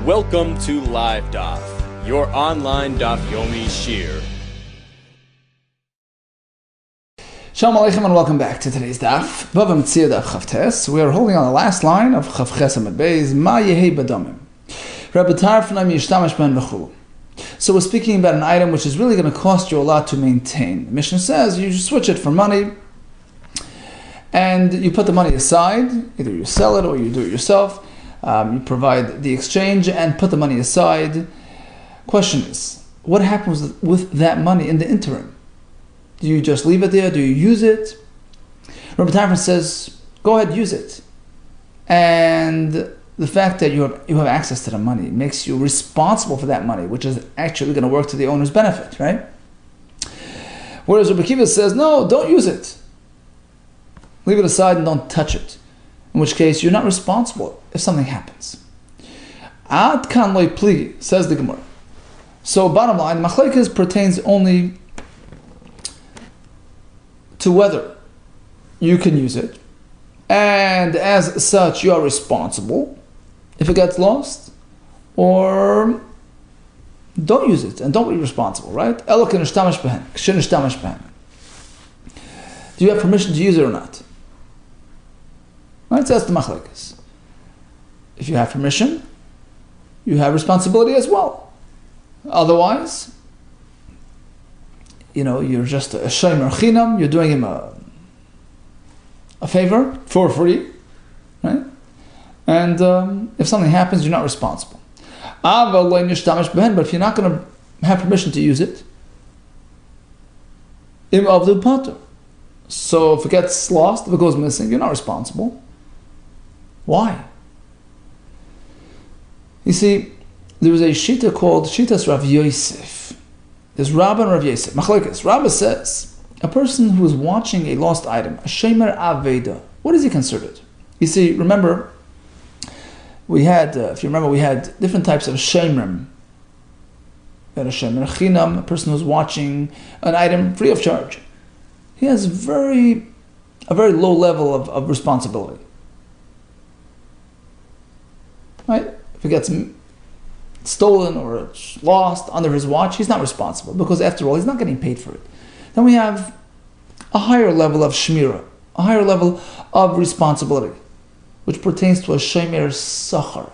Welcome to Live DAF, your online DAF Yomi Shir. Shalom Aleichem and welcome back to today's DAF. Bava Metzia DAF Chavtes. We are holding on the last line of Chav Ches Amud Beis. Ma Yehei Badamim. Rabbi Tarfnam Yishtamash Ben V'chulu. So we're speaking about an item which is really going to cost you a lot to maintain. The Mishnah says you switch it for money and you put the money aside. Either you sell it or you do it yourself. You provide the exchange and put the money aside. Question is, what happens with that money in the interim? Do you just leave it there? Do you use it? Rabbi Tarfon says, go ahead, use it. And the fact that you have access to the money makes you responsible for that money, which is actually going to work to the owner's benefit, right? Whereas Rabbi Kiva says, no, don't use it. Leave it aside and don't touch it. In which case, you're not responsible if something happens. Ad kan loy pligi, says the Gemara. So bottom line, machlekes pertains only to whether you can use it, and as such you are responsible if it gets lost, or don't use it and don't be responsible, right? Do you have permission to use it or not? Right, so that's the machlekes. If you have permission, you have responsibility as well. Otherwise, you're just a shomer chinam, you're doing him a favor for free, right? And if something happens, you're not responsible. But if you're not going to have permission to use it, so if it gets lost, if it goes missing, you're not responsible. Why? You see, there was a shita called Shitas Rav Yosef. There's Rabba and Rav Yosef. Machlekes. Rabba says, a person who is watching a lost item, a shemer aveda, what is he considered? You see, remember, we had different types of shemerim. We had a shemer chinam, a person who's watching an item free of charge. He has a very low level of responsibility. Right? If it gets stolen or it's lost under his watch, he's not responsible because after all, he's not getting paid for it. Then we have a higher level of shmira, a higher level of responsibility, which pertains to a shemer sachar,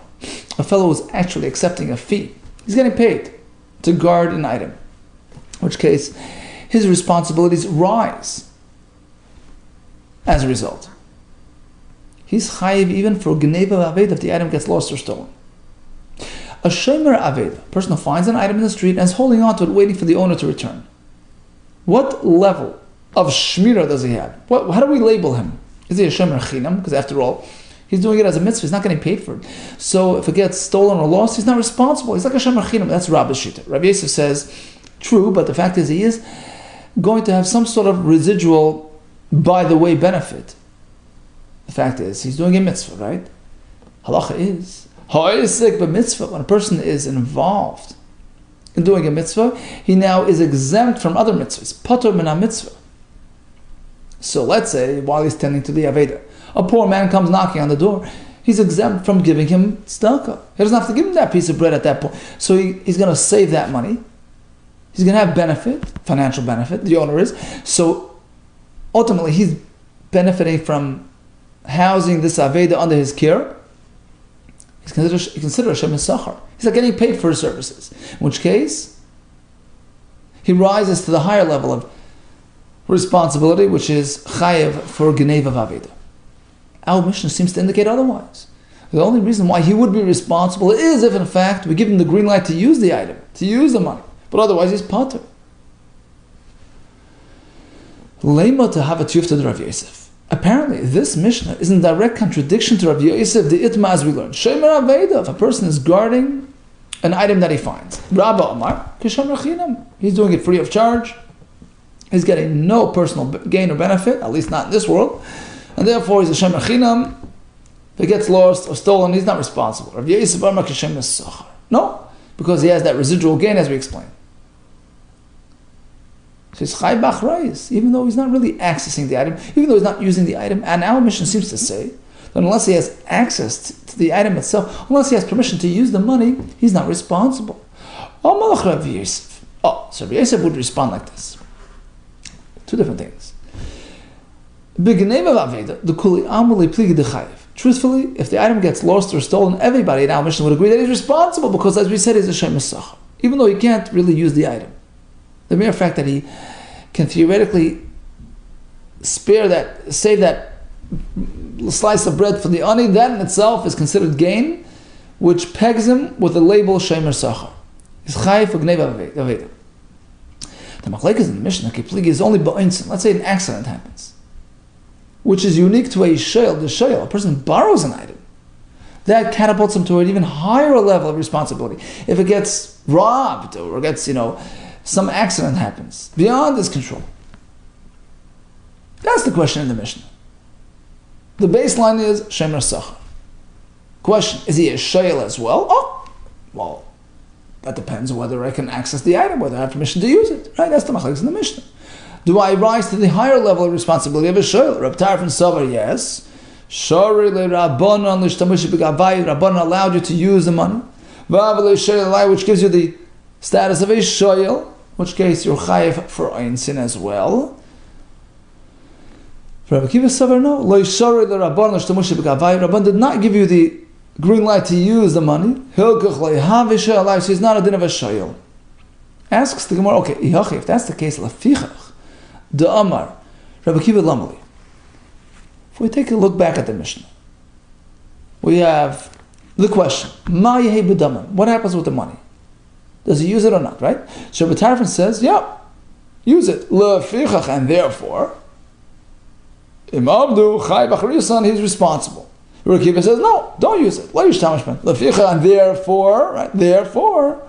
a fellow who's actually accepting a fee. He's getting paid to guard an item, in which case his responsibilities rise as a result. He's chayiv even for gneva aved if the item gets lost or stolen. A shemer aved, a person who finds an item in the street and is holding on to it, waiting for the owner to return. What level of shmira does he have? How do we label him? Is he a shemer chinam? Because after all, he's doing it as a mitzvah. He's not getting paid for it. So if it gets stolen or lost, he's not responsible. He's like a shemer chinam. That's Rabbi's shita. Rabbi Yosef says, true, but the fact is he is going to have some sort of residual by-the-way benefit. The fact is, he's doing a mitzvah, right? Halacha is, when a person is involved in doing a mitzvah, he now is exempt from other mitzvahs. Patur min ha-mitzvah. So let's say, while he's tending to the Aveda, a poor man comes knocking on the door, he's exempt from giving him tzedakah. He doesn't have to give him that piece of bread at that point. So he's going to save that money. He's going to have benefit, financial benefit, the owner is. So ultimately, he's benefiting from housing this Aveda under his care. He's considered a Shemer Sachar. He's not getting paid for his services. In which case, he rises to the higher level of responsibility, which is Chayev for Gneva Aveda. Our Mishnah seems to indicate otherwise. The only reason why he would be responsible is if, in fact, we give him the green light to use the item, to use the money. But otherwise, he's patur. Lema to have a tiyufta Rav Yosef. Apparently, this Mishnah is in direct contradiction to Rav Yosef, the Itma, as we learned. Shemer Aveda, if a person is guarding an item that he finds. Rabba Omar, Kishemer Chinam. He's doing it free of charge. He's getting no personal gain or benefit, at least not in this world. And therefore, he's a Shemer Chinam. If it gets lost or stolen, he's not responsible. Rav Yosef Omar, Kishemer Sachar. No, because he has that residual gain, as we explained. So he's Chai Bach Reis, even though he's not really accessing the item, even though he's not using the item. And our mission seems to say then unless he has access to the item itself, unless he has permission to use the money, he's not responsible. Oh, so Rabbi Yosef would respond like this. Two different things. Truthfully, if the item gets lost or stolen, everybody in our mission would agree that he's responsible because, as we said, he's a Shem Esachar. Even though he can't really use the item. The mere fact that he can theoretically save that slice of bread for the ani, that in itself is considered gain, which pegs him with the label Shem Esachar. He's chayiv for gneva aveda. The machlekes in the Mishnah Kipligi is only ba'insin. Let's say an accident happens, which is unique to a shayl. The shayl, a person borrows an item, that catapults him to an even higher level of responsibility. If it gets robbed or gets, some accident happens beyond his control. That's the question in the Mishnah. The baseline is Shem Esachar. Question, is he a shayl as well? Oh, well, that depends on whether I can access the item, whether I have permission to use it. Right? That's the machlekes in the Mishnah. Do I rise to the higher level of responsibility of a shayl? Reb Tarfon Savar, yes. Shari le Rabbanan l'shtamush b'gavai. Rabbanan allowed you to use the money. Vav le shayl, which gives you the status of a shayl, in which case you're chayiv for einsin as well. For Rabbi Akiva Savar, no. Lo shari le Rabbanan l'shtamush b'gavai. Rabban did not give you the green light to use the money. Hilkach le have shayl, so he's not a din of a shayl. Asks the Gemara, okay, if that's the case, lafichach. The Amar, Rabbi Akiva Lamali. If we take a look back at the Mishnah, we have the question: Ma yehi b'daman? What happens with the money? Does he use it or not? Right? So Rabbi Tarfon says, yeah, use it. Lefichach, and therefore, im abdu chay b'charisan, he's responsible. Rabbi Akiva says, no, don't use it. Lo yishtamish ben. Lefichach, and therefore, right? Therefore,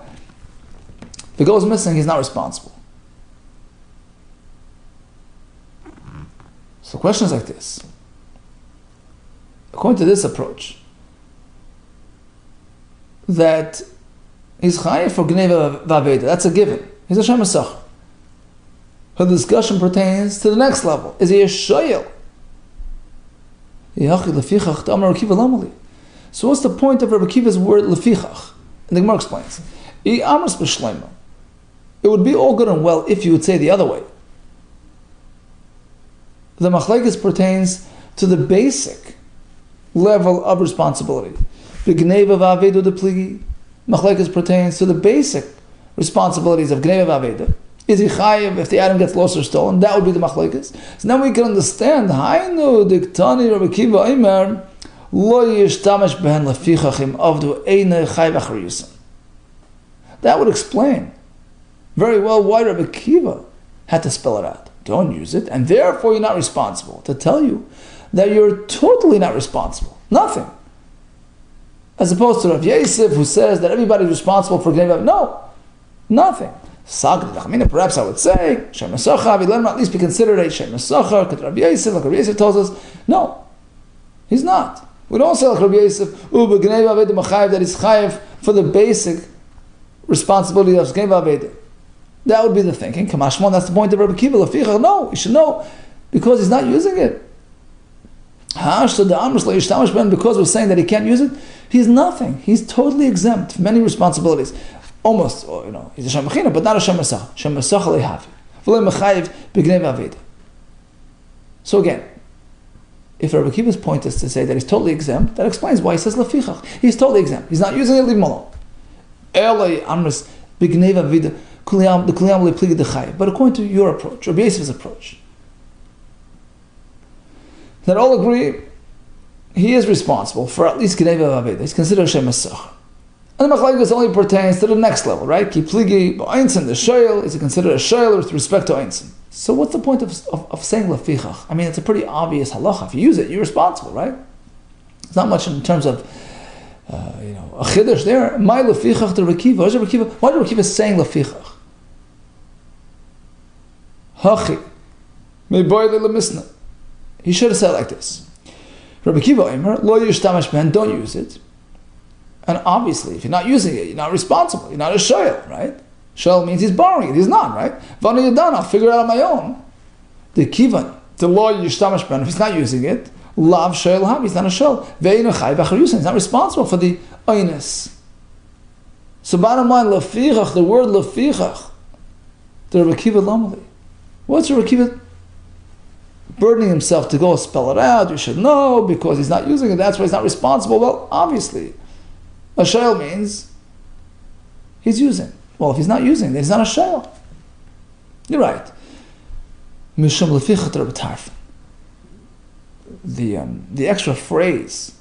if it goes missing, he's not responsible. So questions like this. According to this approach, that he's chayiv for gneva v'aveda, that's a given. He's a Shem Esachar. Her discussion pertains to the next level. Is he a shayl? So what's the point of Rabbi Akiva's word lefichach? And the Gemara explains. It would be all good and well if you would say the other way. The machlekes pertains to the basic level of responsibility. The gneva v'aveda de pligi. Machlekes pertains to the basic responsibilities of gneva v'aveda. Is he chayiv if the item gets lost or stolen? That would be the machlekes. So now we can understand. Hainu diktani Rabbi Akiva Omer lo yishtamash behen lefichachim avdu eine chayiv achriyusan. That would explain very well why Rabbi Akiva had to spell it out. Don't use it, and therefore you're not responsible. To tell you that you're totally not responsible. Nothing. As opposed to Rav Yosef, who says that everybody's responsible for gneva. No, nothing. Perhaps I would say, Shem Esachar, let him at least be considered a Shem Esachar, because Rav Yosef, like Rav Yosef tells us, no, he's not. We don't say like Rav Yosef, that he's chayiv for the basic responsibility of gneva aveda. That would be the thinking. Kamashmon, that's the point of Rabbi Akiva. Lefichach, no, you should know, because he's not using it. Because we're saying that he can't use it, he's nothing. He's totally exempt from many responsibilities. Almost, he's a Shem Mechina, but not a Shem Esachar. Shem Esachar lehavi. V'lo mechayiv b'gneva aveda. So again, if Rabbi Akiva's point is to say that he's totally exempt, that explains why he says lefichach. He's totally exempt. He's not using it, leave him alone. Eloi amris b'gneva aveda. But according to your approach, Rabbi Yosef's approach, that all agree he is responsible for at least gneva v'aveda. He's considered a Shem Esachar. And the machlekes only pertains to the next level, right? Ki pligi b'einsin, the shayl, is considered a shayl with respect to einsin. So what's the point of saying lefichach? I mean, it's a pretty obvious halacha. If you use it, you're responsible, right? It's not much in terms of a chiddush there. My lefichach to Rabbi Akiva. Why did Rabbi Akiva saying lefichach? Hachi, me boile lemisna. He should have said like this: Rabbi Akiva Omer, lo yishtamash ben, don't use it. And obviously, if you're not using it, you're not responsible. You're not a shayl, right? Shayl means he's borrowing it. He's not, right? Vani yadan, I'll figure it out on my own. The kivan, the lo yishtamash ben, if he's not using it, Lav shel havi, he's not a shel. Ve'inu chai b'charusin, he's not responsible for the oinus. So bottom line, lefichach, the word lefichach, the Rabbi Akiva Lamali. What's Rabbi Akiva burdening himself to go spell it out? You should know because he's not using it. That's why he's not responsible. Well, obviously, a shayl means he's using. Well, if he's not using, then he's not a shayl. You're right. Mishum lefichach Rabbi Tarfon. The extra phrase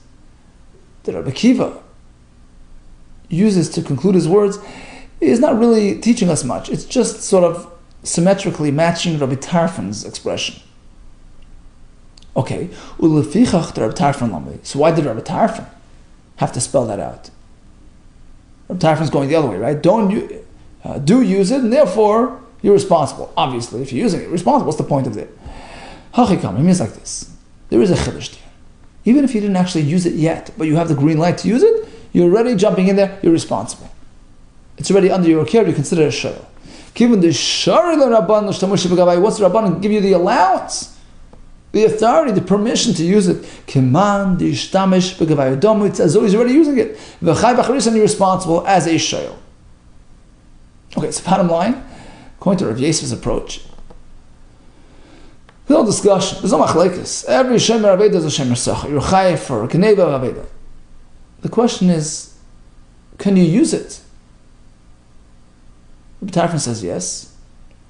that Rabbi Akiva uses to conclude his words is not really teaching us much. It's just sort of symmetrically matching Rabbi Tarfon's expression. Okay, ulefichach Rabbi Tarfon lamli. So why did Rabbi Tarfon have to spell that out? Rabbi Tarfon's going the other way, right? Do use it, and therefore you're responsible. Obviously, if you're using it, you're responsible. What's the point of it? Hachikam, it means like this. There is a chiddush there. Even if you didn't actually use it yet, but you have the green light to use it, you're already jumping in there, you're responsible. It's already under your care, you consider it a shayl. Given the shari l'rabban l'shtamush b'gavai, what's the rabban give you the allowance, the authority, the permission to use it? Kiman d'ishtamish b'gavai domu, it's as though he's already using it. V'chai b'charis, and you're responsible as a shayl. Okay, so bottom line, according to Rav Yosef's approach, no discussion. There's no machlekes. Every shemer aveda is a shemer sacha. You're chayiv for kneva aveda. The question is, can you use it? Rabbi Tarfon says yes,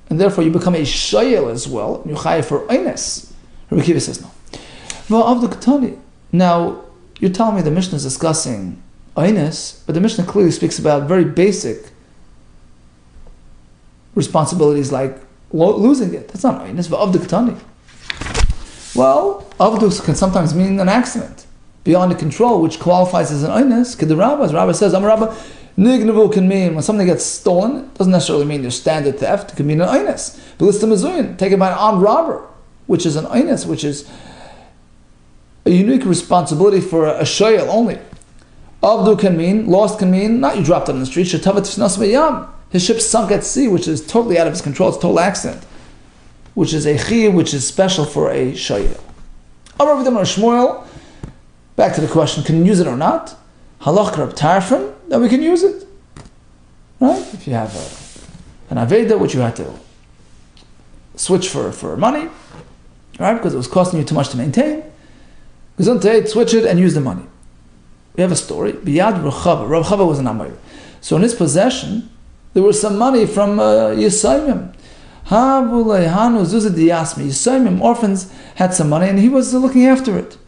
and therefore you become a shayel as well. You're chayiv for eines. Rabbi Akiva says no. Now you're telling me the Mishnah is discussing eines, but the Mishnah clearly speaks about very basic responsibilities like losing it. That's not eines. Well, avdu can sometimes mean an accident beyond the control, which qualifies as an eines. Kedarabba, as Rabbi says, Amarabba, nignavu can mean when something gets stolen. It doesn't necessarily mean your standard theft. It can mean an eines. Belistam azuyin, taken by an armed robber, which is an eines, which is a unique responsibility for a shayel only. Avdu can mean, lost can mean, not you dropped it on the street. Shetavat tifnas v'yam. His ship sunk at sea, which is totally out of his control. It's a total accident, which is a chiyuv, which is special for a shayel. Amar v'dam Shmuel. Back to the question: can you use it or not? Halach Rab Tarfon, then we can use it, right? If you have an aveda which you had to switch for money, right? Because it was costing you too much to maintain. Gesundheit, switch it and use the money. We have a story. Biyad Rav Chava. Rav Chava was an Amayr. So in his possession, there was some money from Yisayim. Yisayim, orphans, had some money and he was looking after it.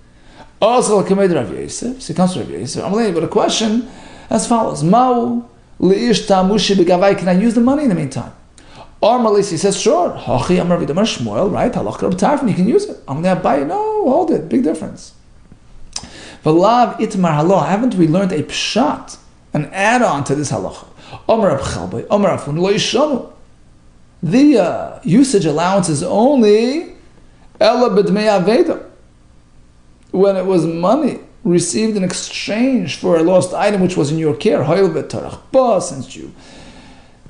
Also, so he comes to Rabbi Yosef. But a question as follows: can I use the money in the meantime? Or Malisi says, sure. Right? You can use it. I'm going to buy it. No, hold it. Big difference. Haven't we learned a pshat, an add-on to this halacha? The usage allowance is only when it was money received in exchange for a lost item which was in your care. Since you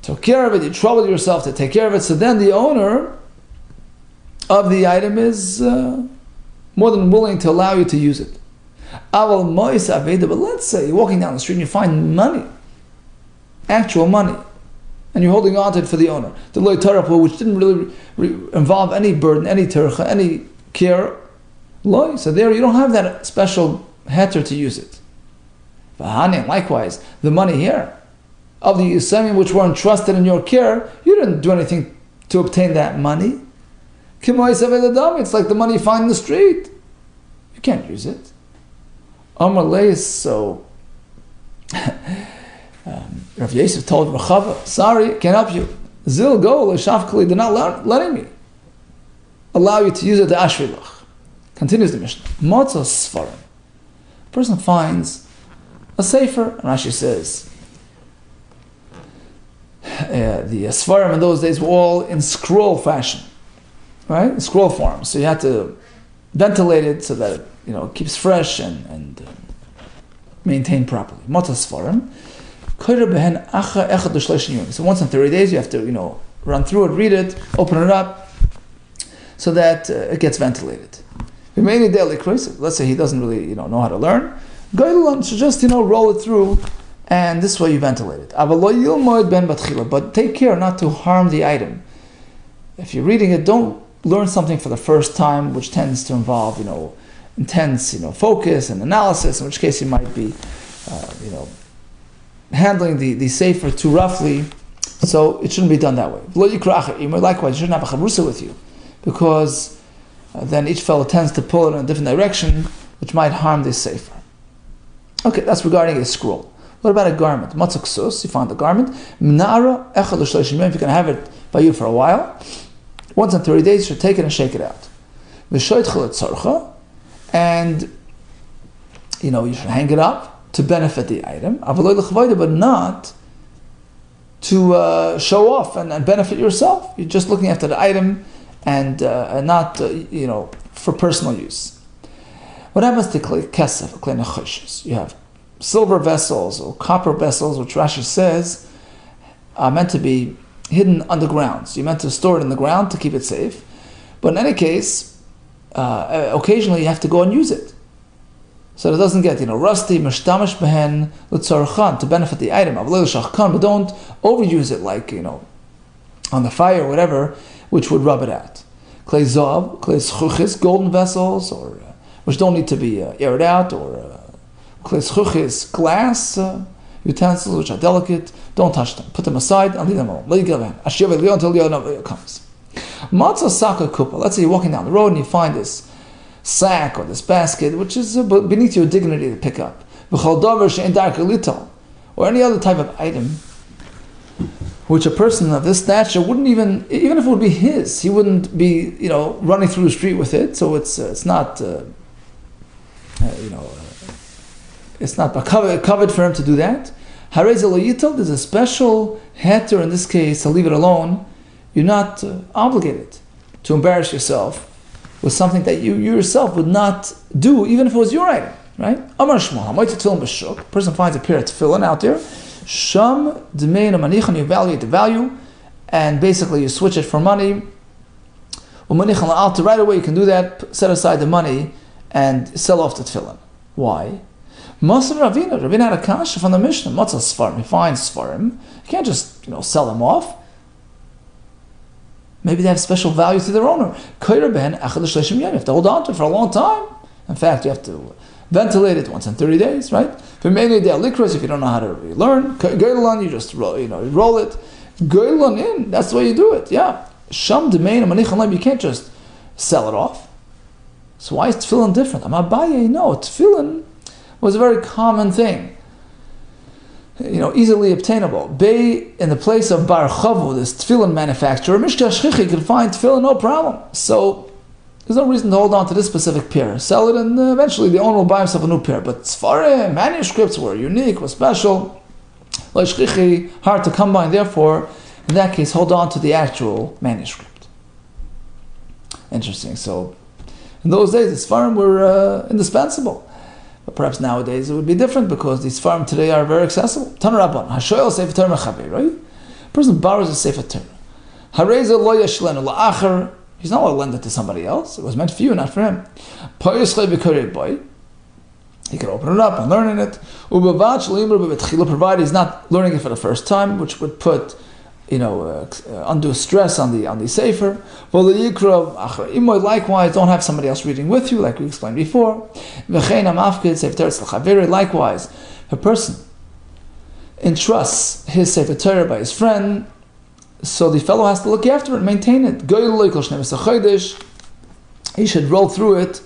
took care of it, you troubled yourself to take care of it, so then the owner of the item is more than willing to allow you to use it. But let's say you're walking down the street and you find money, actual money, and you're holding on to it for the owner. The loy tarapah, which didn't really involve any burden, any tercha, any care. Loy. So there you don't have that special heter to use it. Likewise, the money here of the Yisayim which were entrusted in your care, you didn't do anything to obtain that money. It's like the money you find in the street. You can't use it. Amar Leis, so Rav Yosef told Rav Chava, sorry, can't help you. Zil go, L'shavkali, they're not letting me allow you to use it to Ashvilach. Continues the Mishnah. Motzos Sfarim. A person finds a sefer, and Rashi says, the Sfarim in those days were all in scroll fashion, right? In scroll form. So you had to ventilate it so that it keeps fresh and maintained properly. Motzos Sfarim. So once in 30 days you have to, run through it, read it, open it up, so that it gets ventilated. Let's say he doesn't really know how to learn. So just roll it through, and this way you ventilate it. But take care not to harm the item. If you're reading it, don't learn something for the first time, which tends to involve intense focus and analysis, in which case you might be handling the sefer too roughly. So it shouldn't be done that way. Likewise, you shouldn't have a chavrusa with you, because then each fellow tends to pull it in a different direction, which might harm the sefer. Okay, that's regarding a scroll. What about a garment? Matzah ksus, you find the garment. Mnara echad l'shloshim yom, if you can have it by you for a while, once in 30 days, you should take it and shake it out. V'shoitchel etzorcha, and you should hang it up to benefit the item, but not to show off and benefit yourself. You're just looking after the item and not for personal use. What happens to kesef, klei nechoshes? You have silver vessels or copper vessels, which Rashi says are meant to be hidden underground. So you're meant to store it in the ground to keep it safe. But in any case, occasionally you have to go and use it, so it doesn't get rusty. Mishtamish behen l'tzorchan, to benefit the item. But don't overuse it, like on the fire or whatever, which would rub it out. Klei zav, klei schuchis, golden vessels, or which don't need to be aired out, or klei schuchis, glass utensils which are delicate. Don't touch them. Put them aside and leave them alone. Until the other comes. Matzah saka kupa. Let's say you're walking down the road and you find this sack or this basket, which is beneath your dignity to pick up. Or any other type of item, which a person of this stature wouldn't even if it would be his, he wouldn't be running through the street with it. So it's not it's not covered for him to do that. There's a special heter in this case to leave it alone. You're not obligated to embarrass yourself with something that you yourself would not do, even if it was your item, right? Amar Shmuel, a person finds a pair of tefillin out there, sham d'mein manichan, you evaluate the value, and basically you switch it for money. Umanichan la'alta, right away you can do that, set aside the money, and sell off the tefillin. Why? Masar Ravina had a kasha from the Mishnah. Matzah Sfarim, he finds Sfarim. You can't just sell them off. Maybe they have special value to their owner. You have to hold on to it for a long time. In fact, you have to ventilate it once in 30 days, right? If you don't know how to learn, you just roll it. In, that's the way you do it. Yeah. You can't just sell it off. So why is tefillin different? No, tefillin was a very common thing. Easily obtainable. In the place of Bar Chavu, this tefillin manufacturer, Mishka Shchichi could find tefillin no problem. So there's no reason to hold on to this specific pair. Sell it, and eventually the owner will buy himself a new pair. But Sfarim, manuscripts were unique, were special. Like Shchichi, hard to come by, and therefore, in that case, hold on to the actual manuscript. Interesting. So in those days, the Sfarim were indispensable. But perhaps nowadays it would be different, because these farms today are very accessible. Tanarabban, Hashoyel Sefer Torah Mechaber, right? A person borrows a Sefer Torah. Hareza lo yashlenu la'acher. He's not allowed to lend it to somebody else. It was meant for you, not for him. Poyuschei b'korei boy. He could open it up and learn in it. U'bavad sh'leimur b'betchila, provided he's not learning it for the first time, which would put undue stress on the sefer. Likewise, don't have somebody else reading with you, like we explained before. Likewise, if a person entrusts his sefer Torah by his friend, so the fellow has to look after it, maintain it. He should roll through it,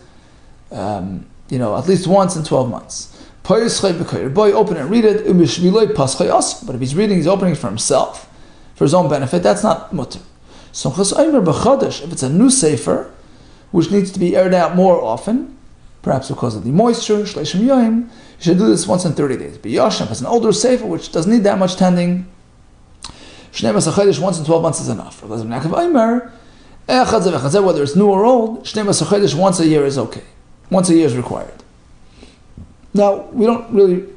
at least once in 12 months. Boy, open and read it. But if he's reading, he's opening for himself, for his own benefit, that's not mutter. So if it's a new sefer, which needs to be aired out more often, perhaps because of the moisture, you should do this once in 30 days. B'yasham, if it's an older sefer, which doesn't need that much tending, once in 12 months is enough. Whether it's new or old, once a year is okay. Once a year is required. Now, we don't really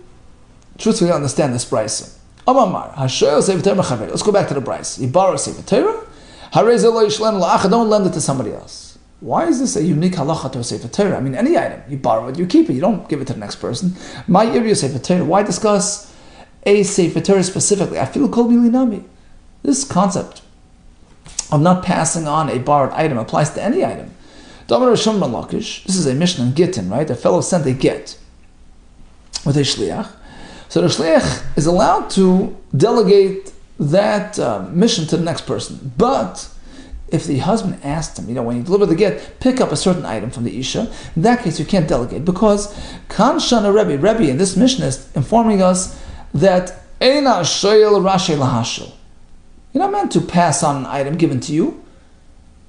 truthfully understand this price. Let's go back to the price. You borrow Sefer Torah, don't lend it to somebody else. Why is this a unique halacha to a Sefer Torah? I mean, any item, you borrow it, you keep it, you don't give it to the next person. My area Sefer Torah, why discuss a Sefer Torah specifically? I feel kol bilinami. This concept of not passing on a borrowed item applies to any item. This is a Mishnah in Gittin, right? A fellow sent a get with a shliach. So the shliach is allowed to delegate that mission to the next person. But if the husband asked him, when you deliver the get, pick up a certain item from the Isha, in that case you can't delegate, because Kan Shana Rebbe in this mission is informing us that Eina Shoyel Rashe Lahashel. You're not meant to pass on an item given to you.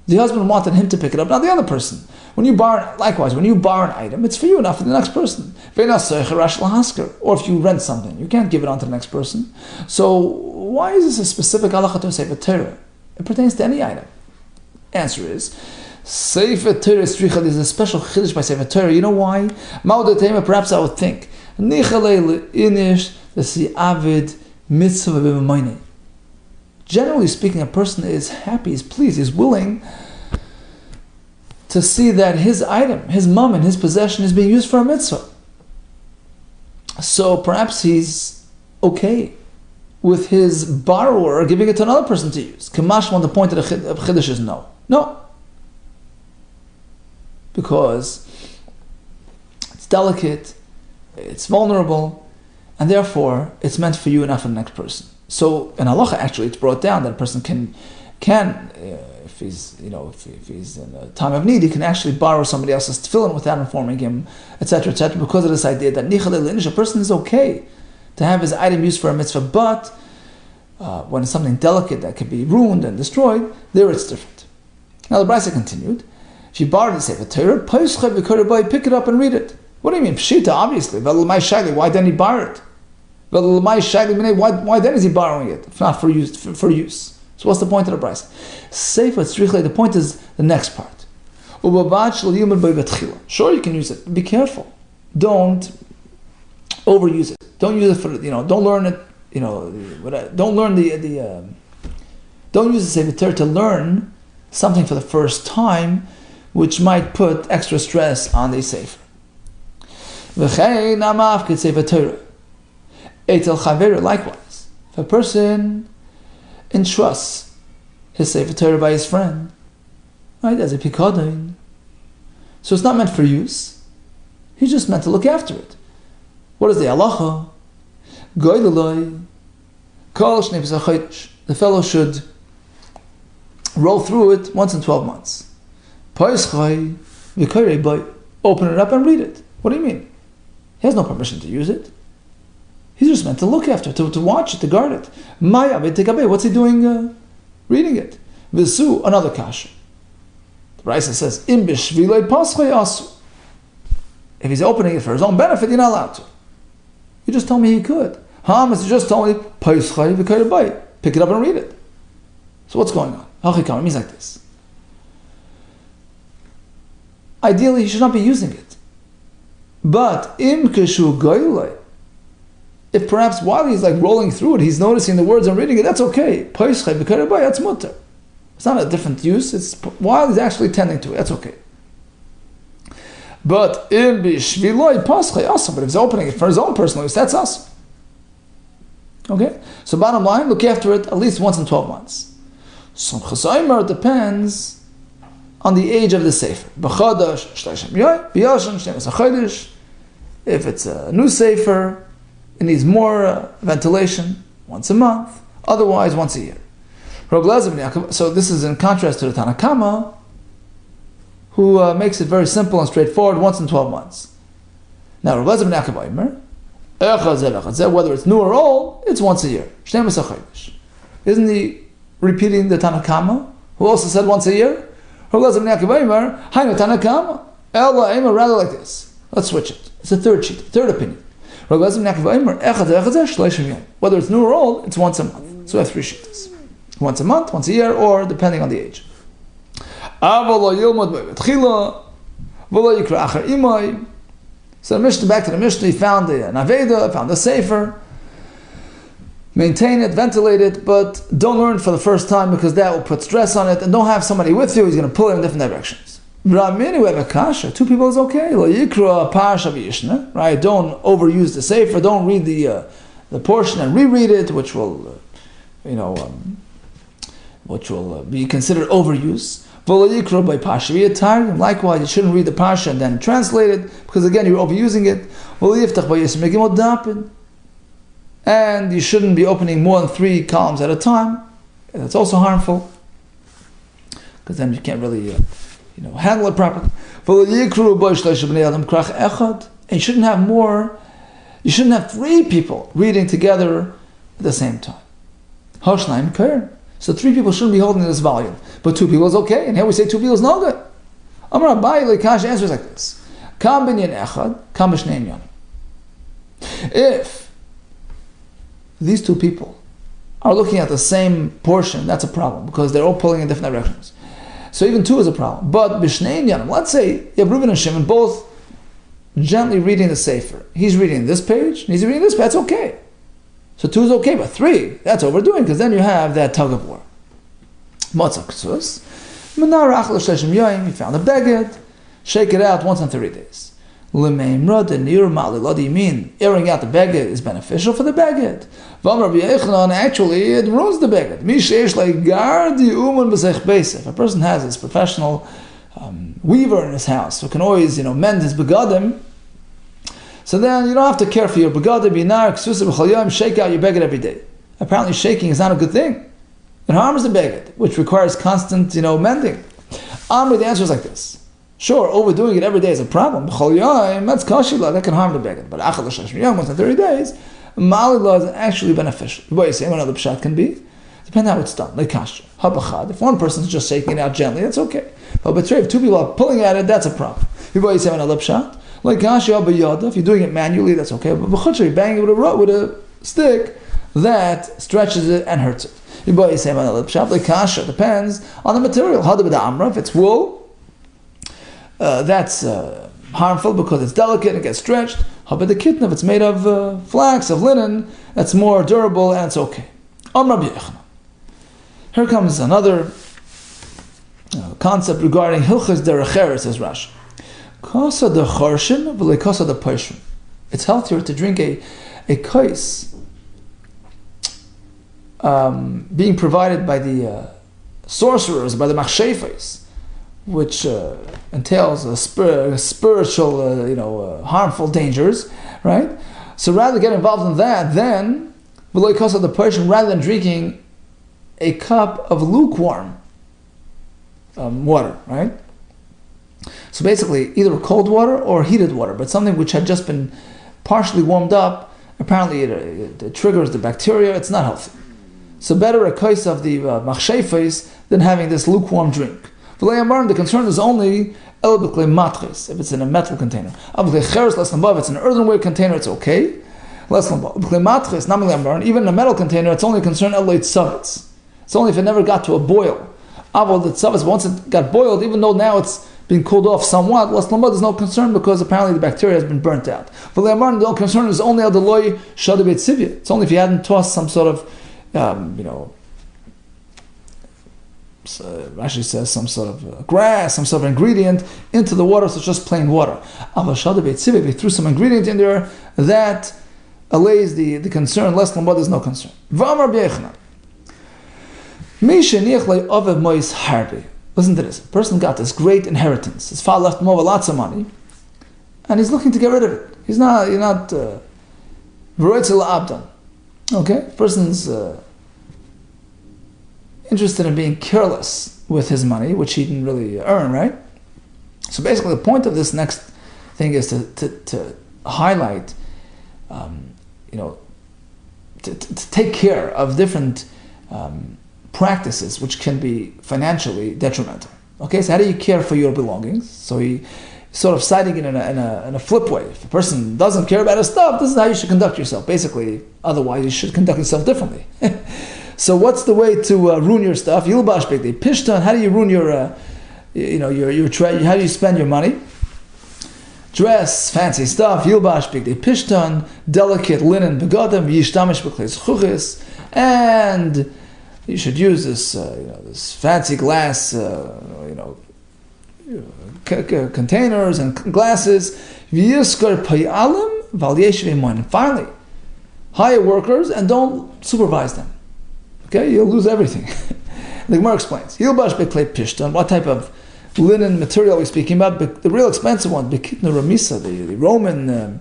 The husband wanted him to pick it up, not the other person. When you borrow an item, it's for you, not for the next person. Or if you rent something, you can't give it on to the next person. So why is this a specific halacha to Sefer Torah? It pertains to any item. Answer is, Sefer Torah stricha, there's a special chiddush by Sefer Torah. You know why? Perhaps I would think, generally speaking, a person is happy, is pleased, is willing to see that his item, his mammon, his possession is being used for a mitzvah. So perhaps he's okay with his borrower giving it to another person to use. Kamashman, the point of the chiddush is no. No. Because it's delicate, it's vulnerable, and therefore it's meant for you and not for the next person. So in halacha, actually, it's brought down that a person can if he's in a time of need, he can actually borrow somebody else's tefillin without informing him, etc., etc., because of this idea that a person is okay to have his item used for a mitzvah, but when it's something delicate that can be ruined and destroyed, there it's different. Now the Brisa continued, if you borrow the Sefer Torah, pick it up and read it. What do you mean? Pshita, obviously. Why didn't he borrow it? Why then is he borrowing it, if not for use? So what's the point of the Brisa? Sefer Tzricha, the point is the next part. Sure, you can use it. Be careful. Don't overuse it. Don't use it for, don't learn it, don't learn don't use the Sefer Torah to learn something for the first time, which might put extra stress on the Sefer. Likewise, if a person entrusts his Sefer Torah by his friend, right, as a pikadon, so it's not meant for use, he's just meant to look after it. What is the halacha? The fellow should roll through it once in 12 months. Open it up and read it. What do you mean? He has no permission to use it. He's just meant to look after it, to watch it, to guard it. What's he doing reading it? Visu, another kasha. The Raisa says, if he's opening it for his own benefit, you're not allowed to. You just told me he could. You just told me, pick it up and read it. So what's going on? It means like this. Ideally, he should not be using it. But if perhaps while he's rolling through it, he's noticing the words and reading it, that's okay. That's mutter. It's not a different use. It's while he's actually tending to it, that's okay. But if he's opening it for his own personal use, that's us. Okay? So bottom line, look after it at least once in 12 months. So Chasaimer depends on the age of the Sefer. If it's a new Sefer, it needs more ventilation, once a month, otherwise once a year. So this is in contrast to the Tanakama, who makes it very simple and straightforward, once in 12 months. Now, whether it's new or old, it's once a year. Isn't he repeating the Tanakama, who also said once a year? Rather like this. Let's switch it. It's a third sheet, third opinion. Whether it's new or old, it's once a month. So we have three sheets. Once a month, once a year, or depending on the age. So the Mishnah, back to the Mishnah, he found the Naveda, found the Sefer. Maintain it, ventilate it, but don't learn for the first time because that will put stress on it, and don't have somebody with you who's going to pull it in different directions. V'ramini, we have a kasha. Two people is okay. Lo yikra parsha v'yishna, right? Don't overuse the sefer. Don't read the portion and reread it, which will, which will be considered overuse. V'lo yikra by parsha v'yatargim. Likewise, you shouldn't read the parsha and then translate it, because again, you're overusing it. V'lo yiftach by yismegim odapin. And you shouldn't be opening more than 3 columns at a time. That's also harmful, because then you can't really handle it properly. And you shouldn't have more, you shouldn't have 3 people reading together at the same time. So 3 people shouldn't be holding this volume, but 2 people is okay. And here we say 2 people is no good. Amar Abaye Leikash answers like this: if these 2 people are looking at the same portion, that's a problem, because they're all pulling in different directions. So even 2 is a problem. But Bishnein Yanim, let's say you have Reuben and Shimon both gently reading the Sefer. He's reading this page, and he's reading this page, that's okay. So 2 is okay, but 3, that's overdoing, because then you have that tug of war. Motzah Ksus, Menar Achel Sheshim Yoim, he found a beged, shake it out once in 30 days. L'meimra denir ma'li, what do you mean? Airing out the beged is beneficial for the beged. Rabbi Yehuda, actually, it ruins the beged. If a person has his professional weaver in his house who can always, mend his begadim, so then you don't have to care for your begadim. Shake out your beged every day. Apparently, shaking is not a good thing. It harms the beged, which requires constant, mending. Amri, the answer is like this. Sure, overdoing it every day is a problem. That's kashila, that can harm the beged. But achal l'shashmiyam, once in 30 days, Ma'alillah is actually beneficial. What you say, another pshat can be, depending on how it's done. Like kasha, habachad. If one person is just shaking it out gently, that's okay. But if 2 people are pulling at it, that's a problem. What you say, another pshat. Like kasha, if you're doing it manually, that's okay. But b'chutcher, banging it with a stick, that stretches it and hurts it. What you say, another pshat. Like kasha, depends on the material. If it's wool, that's harmful because it's delicate and gets stretched. But the kitna, if it's made of flax, of linen, that's more durable and it's okay. Here comes another concept regarding hilchas derecheres, says Rashi. Kasa de chorshin v'le kasa de paishrin. It's healthier to drink a kais being provided by the sorcerers, by the machshefes, which entails spiritual, harmful dangers, right? So rather get involved in that than the person, rather than drinking a cup of lukewarm water, right? So basically, either cold water or heated water, but something which had just been partially warmed up. Apparently, it triggers the bacteria. It's not healthy. So better a kais of the machshefes than having this lukewarm drink. The concern is only if it's in a metal container. If it's in an earthenware container, it's okay. Even in a metal container, it's only a concern it's only if it never got to a boil. Once it got boiled, even though now it's been cooled off somewhat, there's no concern because apparently the bacteria has been burnt out. The concern is only it's only if you hadn't tossed some sort of Rashi says some sort of grass, some sort of ingredient into the water, so it's just plain water. If they threw some ingredient in there, that allays the concern, less than there's no concern. Listen to this. A person got this great inheritance. His father left him over lots of money, and he's looking to get rid of it. He's not okay? Person's interested in being careless with his money, which he didn't really earn, right? So basically the point of this next thing is to highlight, to take care of different practices which can be financially detrimental. Okay, so how do you care for your belongings? So he sort of citing it in a flip way. If a person doesn't care about his stuff, this is how you should conduct yourself. Basically, otherwise you should conduct yourself differently. So what's the way to ruin your stuff? Yilbash bigdei pishtan. How do you ruin your how do you spend your money? Dress fancy stuff. Yilbash bigdei pishtan. Delicate linen begadim. Yishtamish b'kleis chuchis. And you should use this this fancy glass containers and glasses. And finally, hire workers and don't supervise them. Okay, you'll lose everything. The Gemara explains. What type of linen material are we speaking about? The real expensive one, the Roman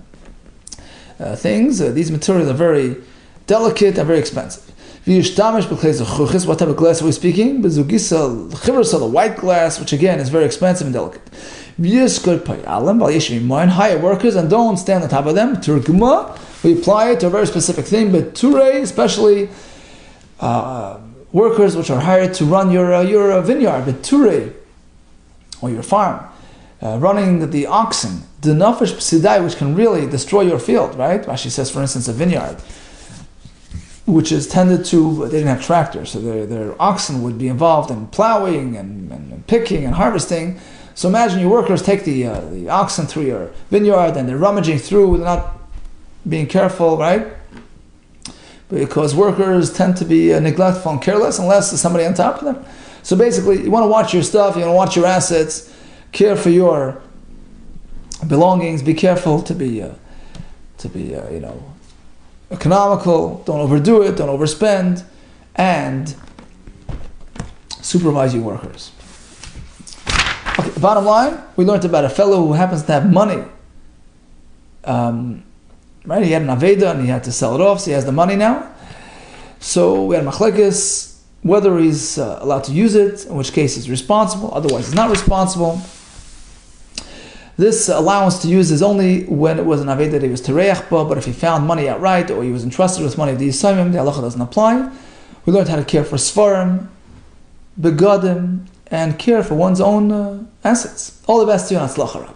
things. These materials are very delicate and very expensive. What type of glass are we speaking? The white glass, which again is very expensive and delicate. Hire workers and don't stand on top of them. We apply it to a very specific thing, but ture, especially workers which are hired to run your vineyard, but ture, or your farm, running the oxen, the nafesh psidai, which can really destroy your field, right? Rashi says, for instance, a vineyard, which is tended to, they didn't have tractors, so their oxen would be involved in plowing and picking and harvesting. So imagine your workers take the oxen through your vineyard and they're rummaging through, they're not being careful, right? Because workers tend to be neglectful and careless unless there's somebody on top of them. So basically, you want to watch your stuff, you want to watch your assets, care for your belongings, be careful to be economical, don't overdo it, don't overspend, and supervise your workers. Okay, bottom line, we learned about a fellow who happens to have money. Right, he had an Aveda and he had to sell it off, so he has the money now. So we had machlekes whether he's allowed to use it, in which case he's responsible, otherwise he's not responsible. This allowance to use is only when it was an Aveda that he was tereach ba, but if he found money outright or he was entrusted with money of the Yisayim, the halacha doesn't apply. We learned how to care for svarim, begadim, and care for one's own assets. All the best to you, and atzlacha.